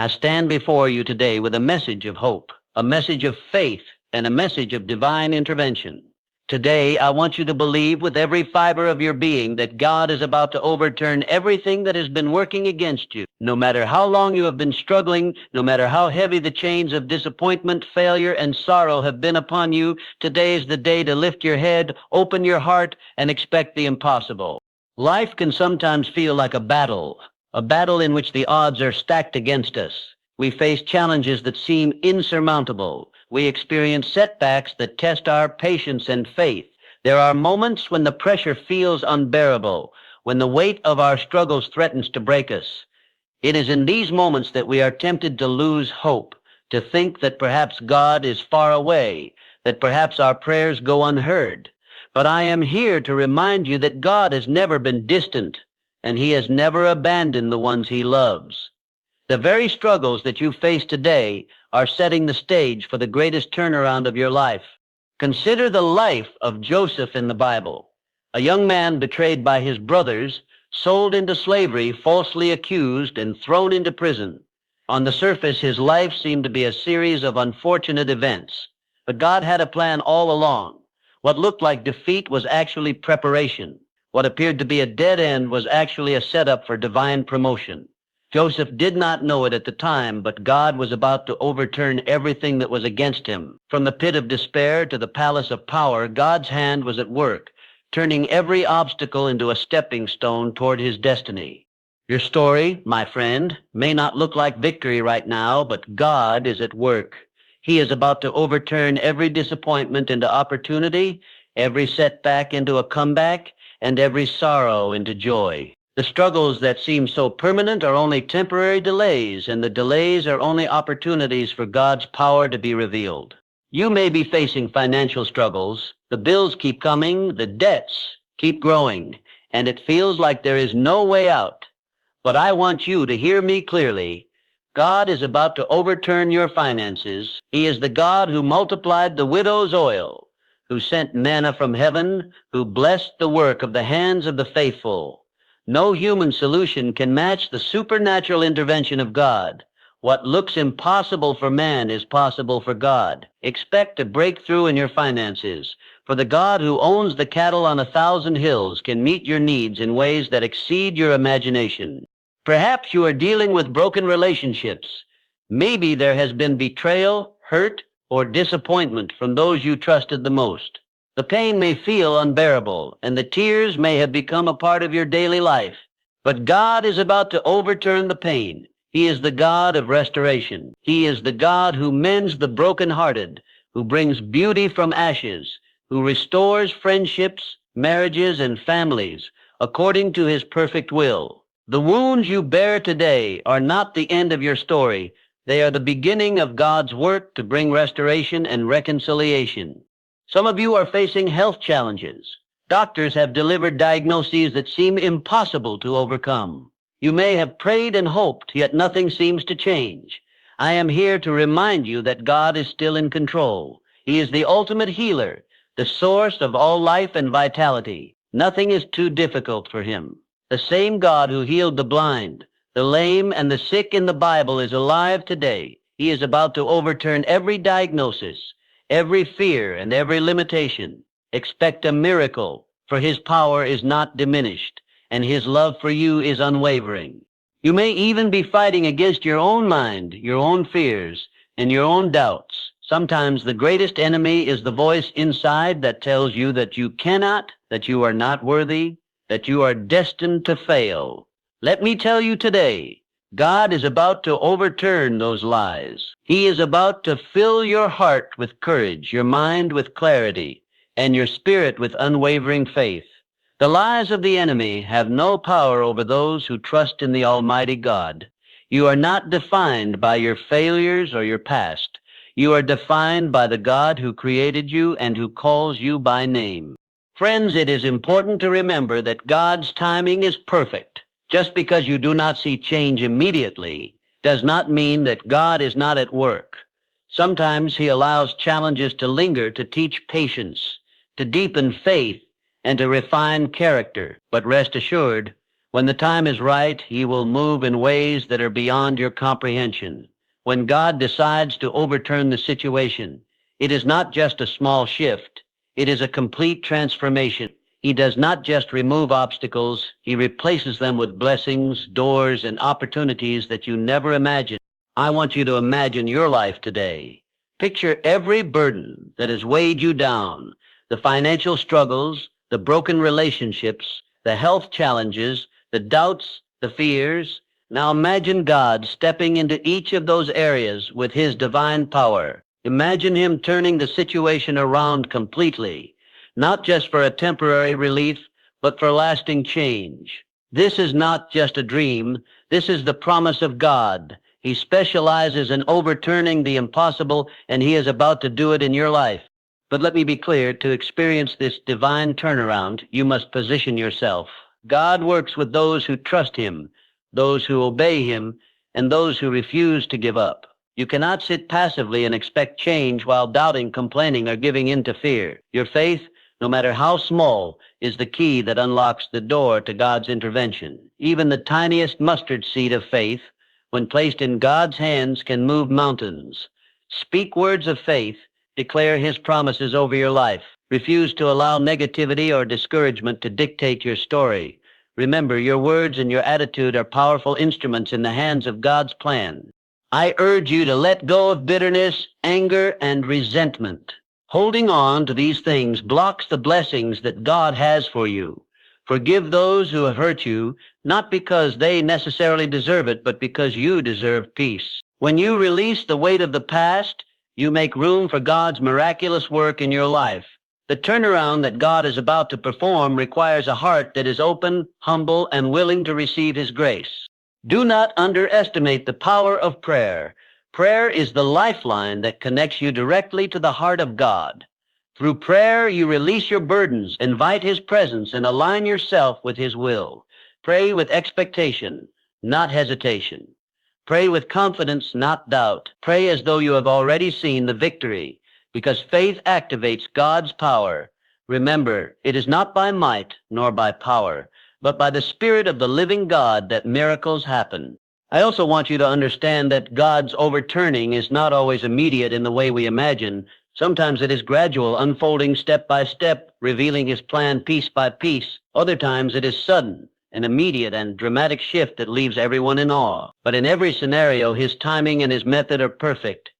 I stand before you today with a message of hope, a message of faith, and a message of divine intervention. Today, I want you to believe with every fiber of your being that God is about to overturn everything that has been working against you. No matter how long you have been struggling, no matter how heavy the chains of disappointment, failure, and sorrow have been upon you, today is the day to lift your head, open your heart, and expect the impossible. Life can sometimes feel like a battle in which the odds are stacked against us. We face challenges that seem insurmountable. We experience setbacks that test our patience and faith. There are moments when the pressure feels unbearable, when the weight of our struggles threatens to break us. It is in these moments that we are tempted to lose hope, to think that perhaps God is far away, that perhaps our prayers go unheard. But I am here to remind you that God has never been distant, and He has never abandoned the ones He loves. The very struggles that you face today are setting the stage for the greatest turnaround of your life. Consider the life of Joseph in the Bible, a young man betrayed by his brothers, sold into slavery, falsely accused, and thrown into prison. On the surface, his life seemed to be a series of unfortunate events, but God had a plan all along. What looked like defeat was actually preparation. What appeared to be a dead end was actually a setup for divine promotion. Joseph did not know it at the time, but God was about to overturn everything that was against him. From the pit of despair to the palace of power, God's hand was at work, turning every obstacle into a stepping stone toward his destiny. Your story, my friend, may not look like victory right now, but God is at work. He is about to overturn every disappointment into opportunity, every setback into a comeback, and every sorrow into joy. The struggles that seem so permanent are only temporary delays, and the delays are only opportunities for God's power to be revealed. You may be facing financial struggles. The bills keep coming, the debts keep growing, and it feels like there is no way out. But I want you to hear me clearly. God is about to overturn your finances. He is the God who multiplied the widow's oil, who sent manna from heaven, who blessed the work of the hands of the faithful. No human solution can match the supernatural intervention of God. What looks impossible for man is possible for God. Expect a breakthrough in your finances, for the God who owns the cattle on 1,000 hills can meet your needs in ways that exceed your imagination. Perhaps you are dealing with broken relationships. Maybe there has been betrayal, hurt, or disappointment from those you trusted the most. The pain may feel unbearable, and the tears may have become a part of your daily life. But God is about to overturn the pain. He is the God of restoration. He is the God who mends the brokenhearted, who brings beauty from ashes, who restores friendships, marriages, and families according to His perfect will. The wounds you bear today are not the end of your story. They are the beginning of God's work to bring restoration and reconciliation. Some of you are facing health challenges. Doctors have delivered diagnoses that seem impossible to overcome. You may have prayed and hoped, yet nothing seems to change. I am here to remind you that God is still in control. He is the ultimate healer, the source of all life and vitality. Nothing is too difficult for Him. The same God who healed the blind, the lame, and the sick in the Bible is alive today. He is about to overturn every diagnosis, every fear, and every limitation. Expect a miracle, for His power is not diminished, and His love for you is unwavering. You may even be fighting against your own mind, your own fears, and your own doubts. Sometimes the greatest enemy is the voice inside that tells you that you cannot, that you are not worthy, that you are destined to fail. Let me tell you today, God is about to overturn those lies. He is about to fill your heart with courage, your mind with clarity, and your spirit with unwavering faith. The lies of the enemy have no power over those who trust in the Almighty God. You are not defined by your failures or your past. You are defined by the God who created you and who calls you by name. Friends, it is important to remember that God's timing is perfect. Just because you do not see change immediately does not mean that God is not at work. Sometimes He allows challenges to linger to teach patience, to deepen faith, and to refine character. But rest assured, When the time is right, He will move in ways that are beyond your comprehension. When God decides to overturn the situation, it is not just a small shift. It is a complete transformation. He does not just remove obstacles, He replaces them with blessings, doors, and opportunities that you never imagined. I want you to imagine your life today. Picture every burden that has weighed you down, the financial struggles, the broken relationships, the health challenges, the doubts, the fears. Now imagine God stepping into each of those areas with His divine power. Imagine Him turning the situation around completely, not just for a temporary relief, but for lasting change. This is not just a dream. This is the promise of God. He specializes in overturning the impossible, and He is about to do it in your life. But let me be clear, to experience this divine turnaround, you must position yourself. God works with those who trust Him, those who obey Him, and those who refuse to give up. You cannot sit passively and expect change while doubting, complaining, or giving in to fear. Your faith, no matter how small, is the key that unlocks the door to God's intervention. Even the tiniest mustard seed of faith, when placed in God's hands, can move mountains. Speak words of faith. Declare His promises over your life. Refuse to allow negativity or discouragement to dictate your story. Remember, your words and your attitude are powerful instruments in the hands of God's plan. I urge you to let go of bitterness, anger, and resentment. Holding on to these things blocks the blessings that God has for you. Forgive those who have hurt you, not because they necessarily deserve it, but because you deserve peace. When you release the weight of the past, you make room for God's miraculous work in your life. The turnaround that God is about to perform requires a heart that is open, humble, and willing to receive His grace. Do not underestimate the power of prayer. Prayer is the lifeline that connects you directly to the heart of God. Through prayer, you release your burdens, invite His presence, and align yourself with His will. Pray with expectation, not hesitation. Pray with confidence, not doubt. Pray as though you have already seen the victory, because faith activates God's power. Remember, it is not by might nor by power, but by the Spirit of the living God that miracles happen. I also want you to understand that God's overturning is not always immediate in the way we imagine. Sometimes it is gradual, unfolding step by step, revealing His plan piece by piece. Other times it is sudden, an immediate and dramatic shift that leaves everyone in awe. But in every scenario, His timing and His method are perfect.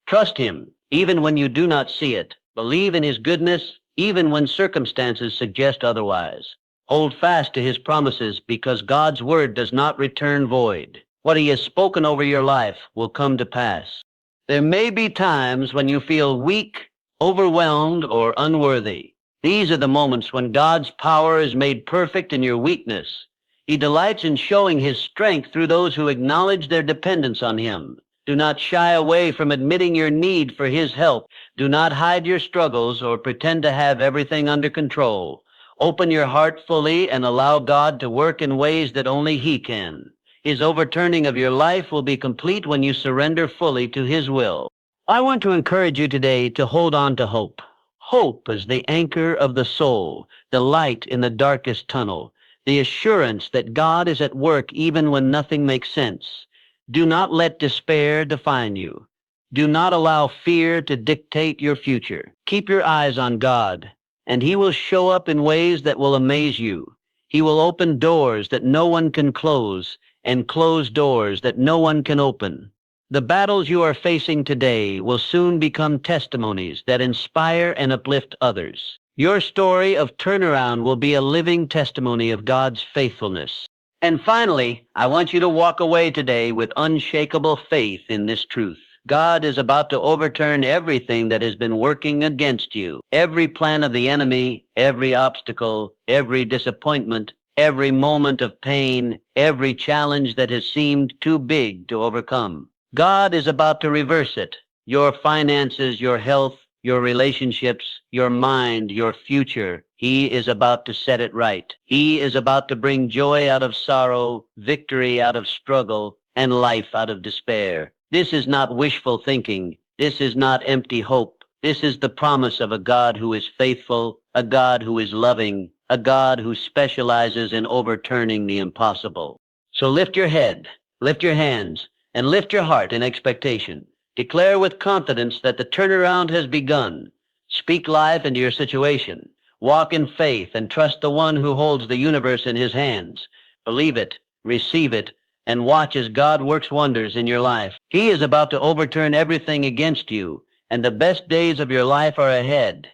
Trust Him, even when you do not see it. Believe in His goodness, even when circumstances suggest otherwise. Hold fast to His promises, because God's word does not return void. What He has spoken over your life will come to pass. There may be times when you feel weak, overwhelmed, or unworthy. These are the moments when God's power is made perfect in your weakness. He delights in showing His strength through those who acknowledge their dependence on Him. Do not shy away from admitting your need for His help. Do not hide your struggles or pretend to have everything under control. Open your heart fully and allow God to work in ways that only He can. His overturning of your life will be complete when you surrender fully to His will. I want to encourage you today to hold on to hope. Hope is the anchor of the soul, the light in the darkest tunnel, the assurance that God is at work even when nothing makes sense. Do not let despair define you. Do not allow fear to dictate your future. Keep your eyes on God, and He will show up in ways that will amaze you. He will open doors that no one can close, and close doors that no one can open. The battles you are facing today will soon become testimonies that inspire and uplift others. Your story of turnaround will be a living testimony of God's faithfulness. And finally, I want you to walk away today with unshakable faith in this truth. God is about to overturn everything that has been working against you. Every plan of the enemy, every obstacle, every disappointment, every moment of pain, every challenge that has seemed too big to overcome. God is about to reverse it. Your finances, your health, your relationships, your mind, your future. He is about to set it right. He is about to bring joy out of sorrow, victory out of struggle, and life out of despair. This is not wishful thinking. This is not empty hope. This is the promise of a God who is faithful, a God who is loving, a God who specializes in overturning the impossible. So lift your head, lift your hands, and lift your heart in expectation. Declare with confidence that the turnaround has begun. Speak life into your situation. Walk in faith and trust the one who holds the universe in his hands. Believe it, receive it, and watch as God works wonders in your life. He is about to overturn everything against you, and the best days of your life are ahead.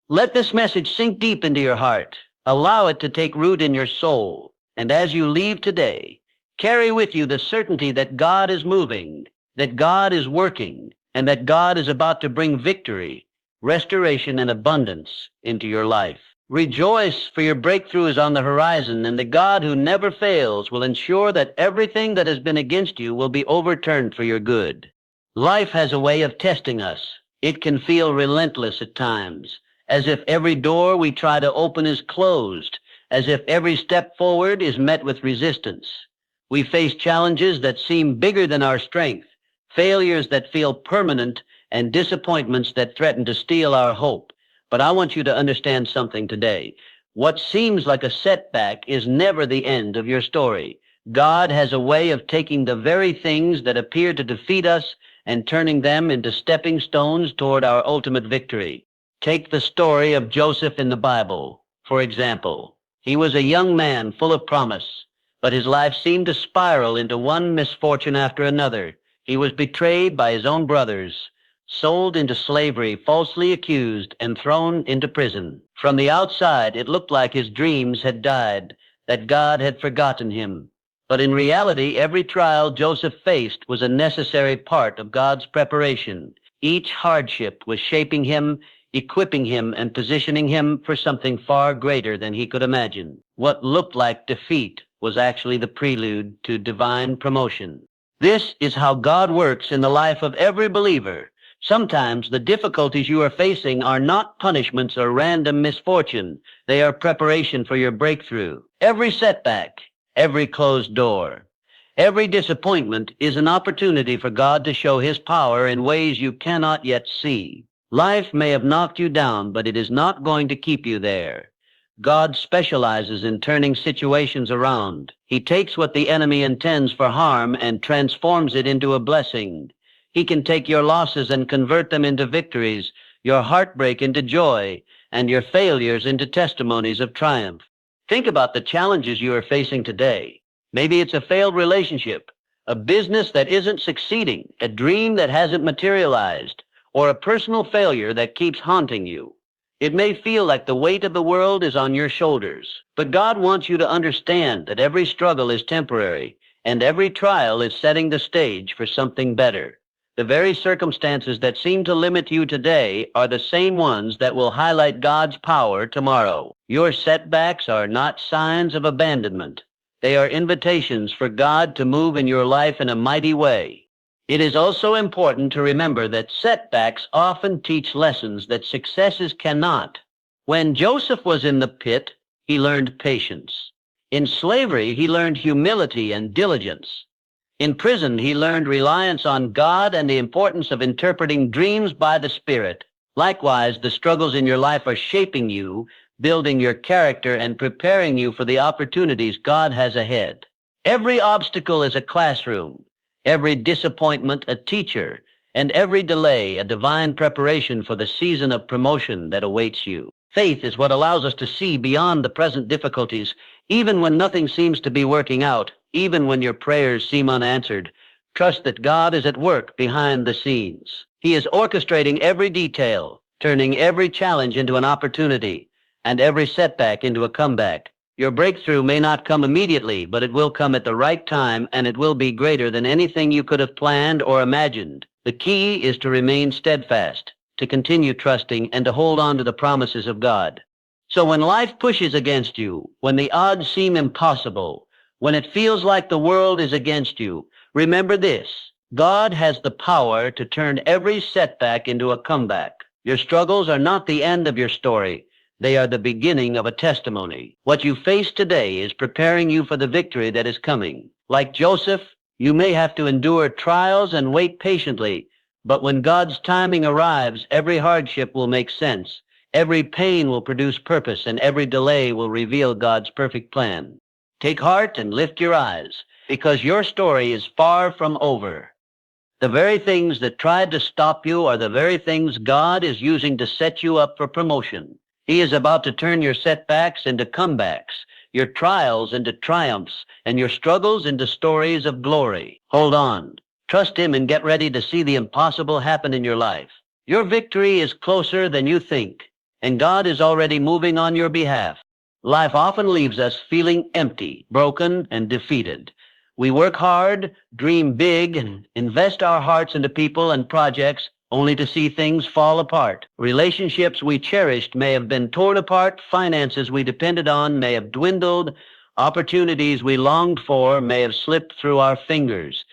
Let this message sink deep into your heart. Allow it to take root in your soul. And as you leave today, carry with you the certainty that God is moving, that God is working, and that God is about to bring victory, restoration, and abundance into your life. Rejoice, for your breakthrough is on the horizon, and the God who never fails will ensure that everything that has been against you will be overturned for your good. Life has a way of testing us. It can feel relentless at times, as if every door we try to open is closed, as if every step forward is met with resistance. We face challenges that seem bigger than our strength, failures that feel permanent, and disappointments that threaten to steal our hope. But I want you to understand something today. What seems like a setback is never the end of your story. God has a way of taking the very things that appear to defeat us and turning them into stepping stones toward our ultimate victory. Take the story of Joseph in the Bible, for example. He was a young man full of promise, but his life seemed to spiral into one misfortune after another. He was betrayed by his own brothers, sold into slavery, falsely accused, and thrown into prison. From the outside, it looked like his dreams had died, that God had forgotten him. But in reality, every trial Joseph faced was a necessary part of God's preparation. Each hardship was shaping him, equipping him, and positioning him for something far greater than he could imagine. What looked like defeat was actually the prelude to divine promotion. This is how God works in the life of every believer. Sometimes the difficulties you are facing are not punishments or random misfortune. They are preparation for your breakthrough. Every setback, every closed door, every disappointment is an opportunity for God to show his power in ways you cannot yet see. Life may have knocked you down, but it is not going to keep you there. God specializes in turning situations around. He takes what the enemy intends for harm and transforms it into a blessing. He can take your losses and convert them into victories, your heartbreak into joy, and your failures into testimonies of triumph. Think about the challenges you are facing today. Maybe it's a failed relationship, a business that isn't succeeding, a dream that hasn't materialized, or a personal failure that keeps haunting you. It may feel like the weight of the world is on your shoulders, but God wants you to understand that every struggle is temporary, and every trial is setting the stage for something better. The very circumstances that seem to limit you today are the same ones that will highlight God's power tomorrow. Your setbacks are not signs of abandonment. They are invitations for God to move in your life in a mighty way. It is also important to remember that setbacks often teach lessons that successes cannot. When Joseph was in the pit, he learned patience. In slavery, he learned humility and diligence. In prison, he learned reliance on God and the importance of interpreting dreams by the Spirit. Likewise, the struggles in your life are shaping you, building your character, and preparing you for the opportunities God has ahead. Every obstacle is a classroom, every disappointment a teacher, and every delay a divine preparation for the season of promotion that awaits you. Faith is what allows us to see beyond the present difficulties, even when nothing seems to be working out, even when your prayers seem unanswered. Trust that God is at work behind the scenes. He is orchestrating every detail, turning every challenge into an opportunity, and every setback into a comeback. Your breakthrough may not come immediately, but it will come at the right time, and it will be greater than anything you could have planned or imagined. The key is to remain steadfast, to continue trusting, and to hold on to the promises of God. So when life pushes against you, when the odds seem impossible, when it feels like the world is against you, remember this: God has the power to turn every setback into a comeback. Your struggles are not the end of your story. They are the beginning of a testimony. What you face today is preparing you for the victory that is coming. Like Joseph, you may have to endure trials and wait patiently, but when God's timing arrives, every hardship will make sense. Every pain will produce purpose, and every delay will reveal God's perfect plan. Take heart and lift your eyes, because your story is far from over. The very things that tried to stop you are the very things God is using to set you up for promotion. He is about to turn your setbacks into comebacks, your trials into triumphs, and your struggles into stories of glory. Hold on. Trust Him and get ready to see the impossible happen in your life. Your victory is closer than you think, and God is already moving on your behalf. Life often leaves us feeling empty, broken, and defeated. We work hard, dream big, and invest our hearts into people and projects only to see things fall apart. Relationships we cherished may have been torn apart, finances we depended on may have dwindled, opportunities we longed for may have slipped through our fingers.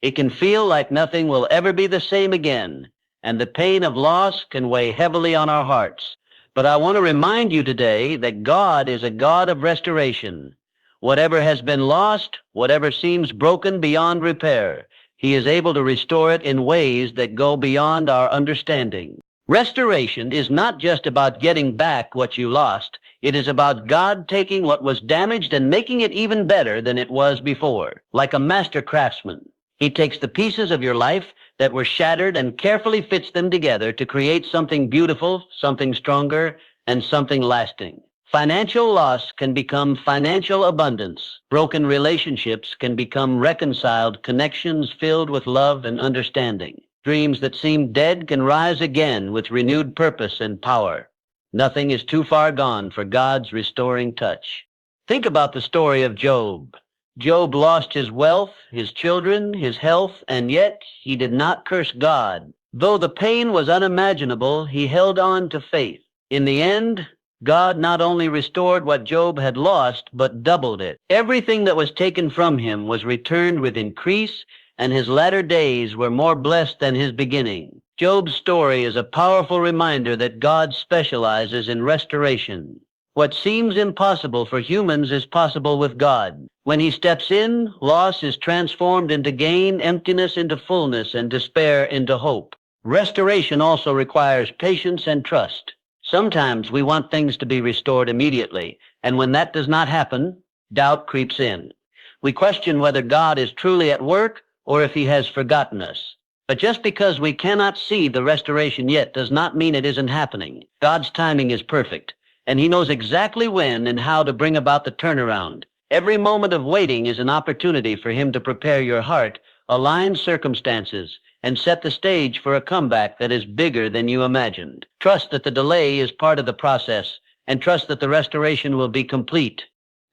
It can feel like nothing will ever be the same again, and the pain of loss can weigh heavily on our hearts. But I want to remind you today that God is a God of restoration. Whatever has been lost, whatever seems broken beyond repair, He is able to restore it in ways that go beyond our understanding. Restoration is not just about getting back what you lost. It is about God taking what was damaged and making it even better than it was before. Like a master craftsman, He takes the pieces of your life that were shattered and carefully fits them together to create something beautiful, something stronger, and something lasting. Financial loss can become financial abundance. Broken relationships can become reconciled connections filled with love and understanding. Dreams that seem dead can rise again with renewed purpose and power. Nothing is too far gone for God's restoring touch. Think about the story of Job. Job lost his wealth, his children, his health, and yet he did not curse God. Though the pain was unimaginable, he held on to faith. In the end, God not only restored what Job had lost, but doubled it. Everything that was taken from him was returned with increase, and his latter days were more blessed than his beginning. Job's story is a powerful reminder that God specializes in restoration. What seems impossible for humans is possible with God. When He steps in, loss is transformed into gain, emptiness into fullness, and despair into hope. Restoration also requires patience and trust. Sometimes we want things to be restored immediately, and when that does not happen, doubt creeps in. We question whether God is truly at work or if He has forgotten us. But just because we cannot see the restoration yet does not mean it isn't happening. God's timing is perfect, and He knows exactly when and how to bring about the turnaround. Every moment of waiting is an opportunity for Him to prepare your heart, align circumstances, and set the stage for a comeback that is bigger than you imagined. Trust that the delay is part of the process, and trust that the restoration will be complete.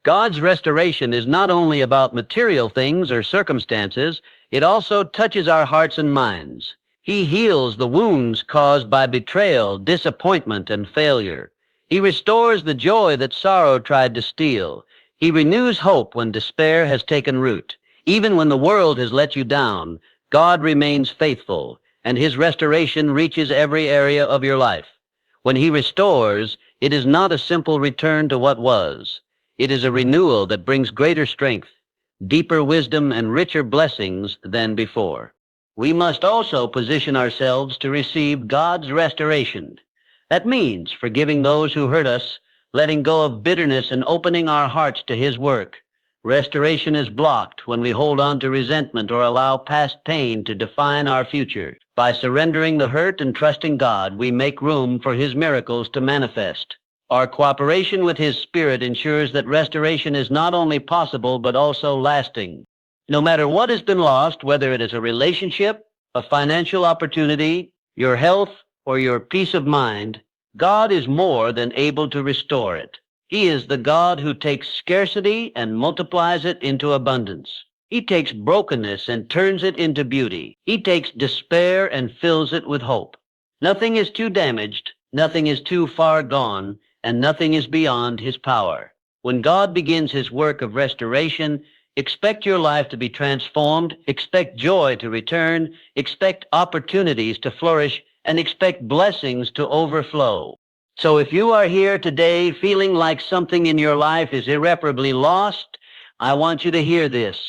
God's restoration is not only about material things or circumstances, it also touches our hearts and minds. He heals the wounds caused by betrayal, disappointment, and failure. He restores the joy that sorrow tried to steal. He renews hope when despair has taken root. Even when the world has let you down, God remains faithful, and His restoration reaches every area of your life. When He restores, it is not a simple return to what was. It is a renewal that brings greater strength, deeper wisdom, and richer blessings than before. We must also position ourselves to receive God's restoration. That means forgiving those who hurt us, letting go of bitterness, and opening our hearts to His work. Restoration is blocked when we hold on to resentment or allow past pain to define our future. By surrendering the hurt and trusting God, we make room for His miracles to manifest. Our cooperation with His Spirit ensures that restoration is not only possible but also lasting. No matter what has been lost, whether it is a relationship, a financial opportunity, your health, or your peace of mind, God is more than able to restore it. He is the God who takes scarcity and multiplies it into abundance. He takes brokenness and turns it into beauty. He takes despair and fills it with hope. Nothing is too damaged, nothing is too far gone, and nothing is beyond His power. When God begins His work of restoration, expect your life to be transformed, expect joy to return, expect opportunities to flourish, and expect blessings to overflow. So if you are here today feeling like something in your life is irreparably lost, I want you to hear this.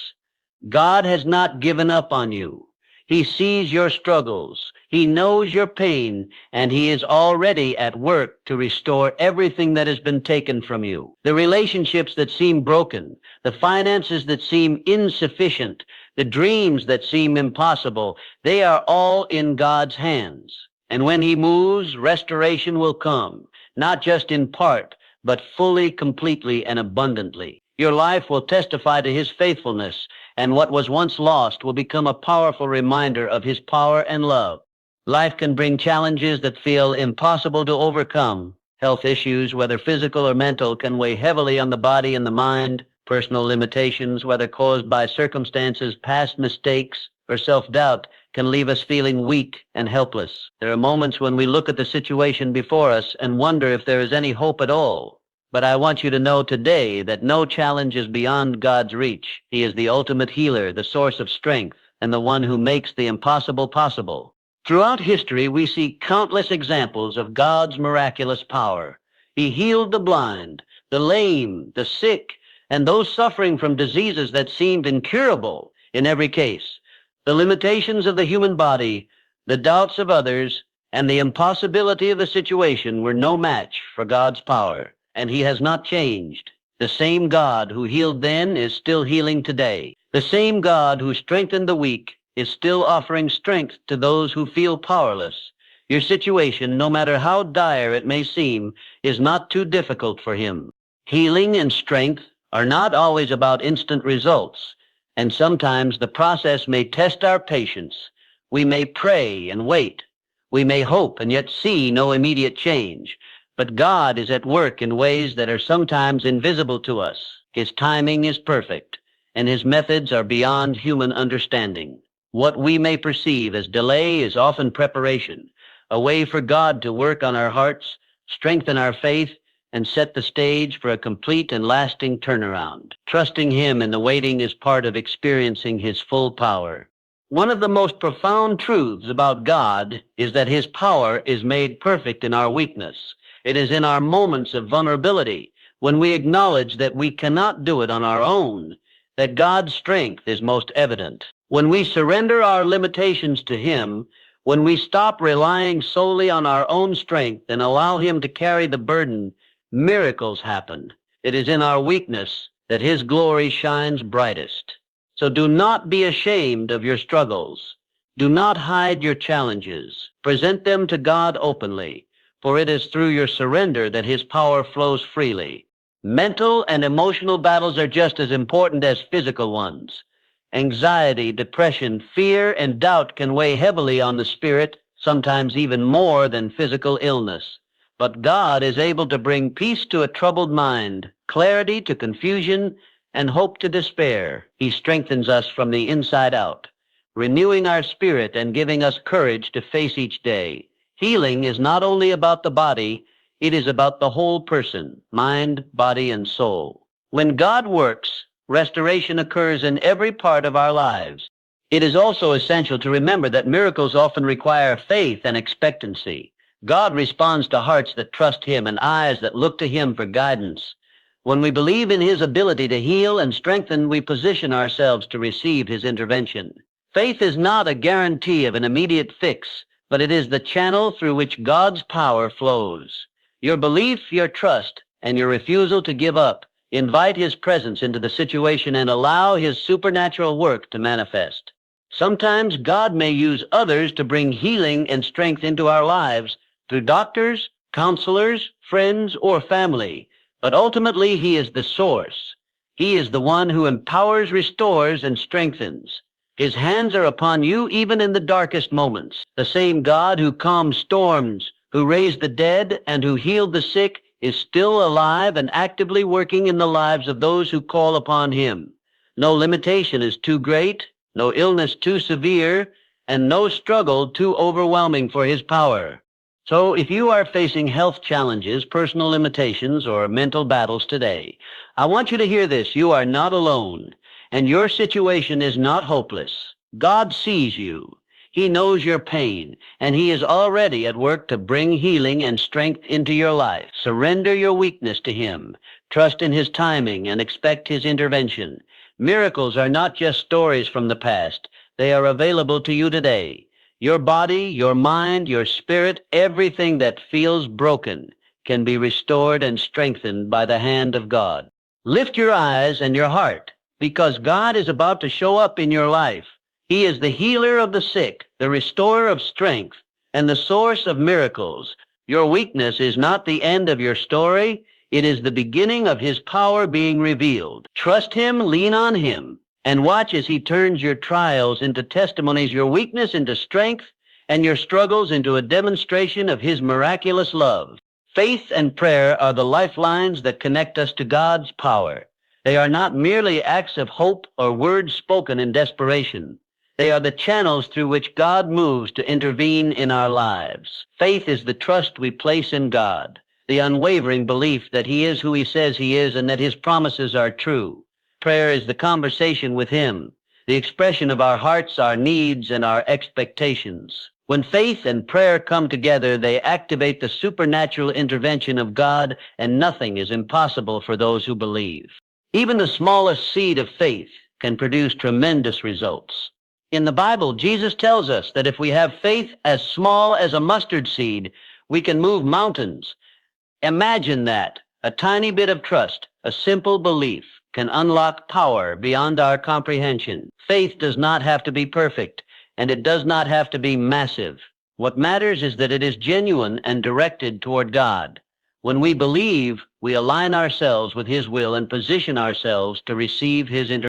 God has not given up on you. He sees your struggles. He knows your pain, and he is already at work to restore everything that has been taken from you. The relationships that seem broken, the finances that seem insufficient, the dreams that seem impossible, they are all in God's hands. And when he moves, restoration will come, not just in part, but fully, completely, and abundantly. Your life will testify to his faithfulness, and what was once lost will become a powerful reminder of his power and love. Life can bring challenges that feel impossible to overcome. Health issues, whether physical or mental, can weigh heavily on the body and the mind. Personal limitations, whether caused by circumstances, past mistakes, or self-doubt, can leave us feeling weak and helpless. There are moments when we look at the situation before us and wonder if there is any hope at all. But I want you to know today that no challenge is beyond God's reach. He is the ultimate healer, the source of strength, and the one who makes the impossible possible. Throughout history, we see countless examples of God's miraculous power. He healed the blind, the lame, the sick, and those suffering from diseases that seemed incurable in every case. The limitations of the human body, the doubts of others, and the impossibility of the situation were no match for God's power. And he has not changed. The same God who healed then is still healing today. The same God who strengthened the weak is still offering strength to those who feel powerless. Your situation, no matter how dire it may seem, is not too difficult for him. Healing and strength are not always about instant results, and sometimes the process may test our patience. We may pray and wait. We may hope and yet see no immediate change. But God is at work in ways that are sometimes invisible to us. His timing is perfect, and his methods are beyond human understanding. What we may perceive as delay is often preparation, a way for God to work on our hearts, strengthen our faith, and set the stage for a complete and lasting turnaround. Trusting him in the waiting is part of experiencing his full power. One of the most profound truths about God is that his power is made perfect in our weakness. It is in our moments of vulnerability, when we acknowledge that we cannot do it on our own, that God's strength is most evident. When we surrender our limitations to him, when we stop relying solely on our own strength and allow him to carry the burden, miracles happen. It is in our weakness that his glory shines brightest. So do not be ashamed of your struggles. Do not hide your challenges. Present them to God openly, for it is through your surrender that his power flows freely. Mental and emotional battles are just as important as physical ones. Anxiety, depression, fear, and doubt can weigh heavily on the spirit, sometimes even more than physical illness. But God is able to bring peace to a troubled mind, clarity to confusion, and hope to despair. He strengthens us from the inside out, renewing our spirit and giving us courage to face each day. Healing is not only about the body, it is about the whole person, mind, body, and soul. When God works, restoration occurs in every part of our lives. It is also essential to remember that miracles often require faith and expectancy. God responds to hearts that trust him and eyes that look to him for guidance. When we believe in his ability to heal and strengthen, we position ourselves to receive his intervention. Faith is not a guarantee of an immediate fix, but it is the channel through which God's power flows. Your belief, your trust, and your refusal to give up invite his presence into the situation and allow his supernatural work to manifest. Sometimes God may use others to bring healing and strength into our lives through doctors, counselors, friends, or family. But ultimately, he is the source. He is the one who empowers, restores, and strengthens. His hands are upon you even in the darkest moments. The same God who calmed storms, who raised the dead, and who healed the sick is still alive and actively working in the lives of those who call upon him. No limitation is too great, no illness too severe, and no struggle too overwhelming for his power. So if you are facing health challenges, personal limitations, or mental battles today, I want you to hear this. You are not alone, and your situation is not hopeless. God sees you. He knows your pain, and he is already at work to bring healing and strength into your life. Surrender your weakness to him. Trust in his timing and expect his intervention. Miracles are not just stories from the past. They are available to you today. Your body, your mind, your spirit, everything that feels broken can be restored and strengthened by the hand of God. Lift your eyes and your heart, because God is about to show up in your life. He is the healer of the sick, the restorer of strength, and the source of miracles. Your weakness is not the end of your story. It is the beginning of His power being revealed. Trust Him, lean on Him, and watch as He turns your trials into testimonies, your weakness into strength, and your struggles into a demonstration of His miraculous love. Faith and prayer are the lifelines that connect us to God's power. They are not merely acts of hope or words spoken in desperation. They are the channels through which God moves to intervene in our lives. Faith is the trust we place in God, the unwavering belief that He is who He says He is and that His promises are true. Prayer is the conversation with Him, the expression of our hearts, our needs, and our expectations. When faith and prayer come together, they activate the supernatural intervention of God, and nothing is impossible for those who believe. Even the smallest seed of faith can produce tremendous results. In the Bible, Jesus tells us that if we have faith as small as a mustard seed, we can move mountains. Imagine that. A tiny bit of trust, a simple belief, can unlock power beyond our comprehension. Faith does not have to be perfect, and it does not have to be massive. What matters is that it is genuine and directed toward God. When we believe, we align ourselves with His will and position ourselves to receive His intervention.